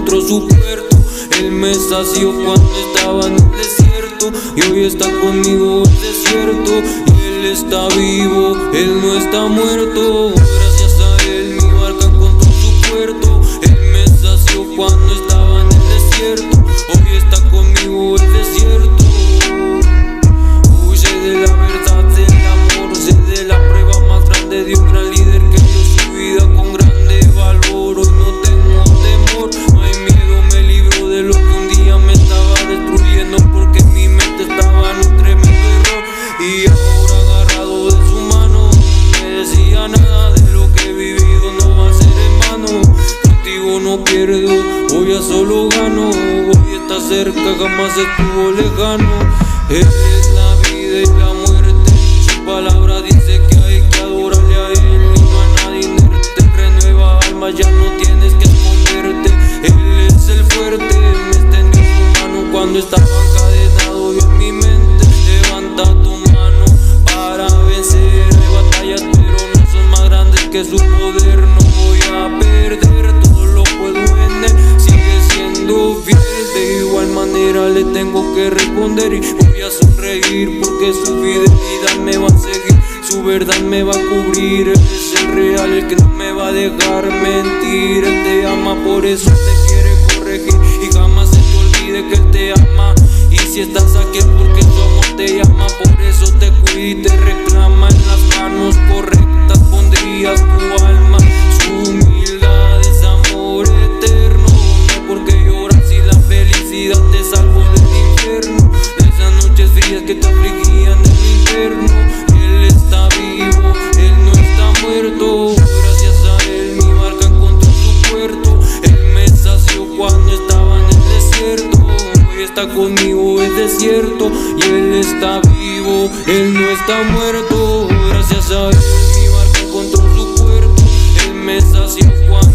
encontró su puerto. Él me sació cuando estaba en el desierto, y hoy está conmigo en el desierto. Y Él está vivo, Él no está muerto. Gracias a Él mi barca encontró su puerto. Él me sació cuando estaba en el desierto, hoy está conmigo en el desierto. Uy, sé de la verdad, sé del amor, sé de la prueba más grande de un gran líder que dio su vida con grande valor. Hoy no tengo temor, no hay miedo, me libro de lo que un día me estaba destruyendo, porque en mi mente estaba en un tremendo error. Y ahora agarrado de su mano, no me decía nada de lo que he vivido, no va a ser en vano. Contigo no pierdo, hoy ya solo gano. Hoy está cerca, jamás estuvo lejano. Él es la vida y la muerte, su palabra dice que hay que adorarle a Él y no a nadie inerte. Renueva alma, ya no tienes que esconderte. Él es el fuerte, me extendió su mano cuando estaba encadenado. Y en mi mente levanta tu mano para vencer. Hay batallas pero no son más grandes que su poder. No voy a perder, todo lo puedo en Él. Sigue siendo fiel, de igual manera le tengo que responder. Y voy a sonreír porque su fidelidad me va a seguir, su verdad me va a cubrir. Él es el real, el que no me va a dejar mentir. Él te ama, por eso te quiere corregir, y jamás se te olvide que Él te ama. Y si estás aquí es porque su amor te llama, por eso te cuida y te reclama. En las manos correctas pondrías tu alma. Su humildad es amor eterno, no hay por qué llorar si la felicidad te salvó del infierno, de esas noches frías que te afligían en el infierno. Él está vivo, Él no está muerto. Gracias a Él mi barca encontró su puerto. Él me sació cuando estaba en el desierto, hoy está conmigo en el desierto. Y Él está vivo, Él no está muerto. Gracias a Él mi barca encontró su puerto. Él me sació cuando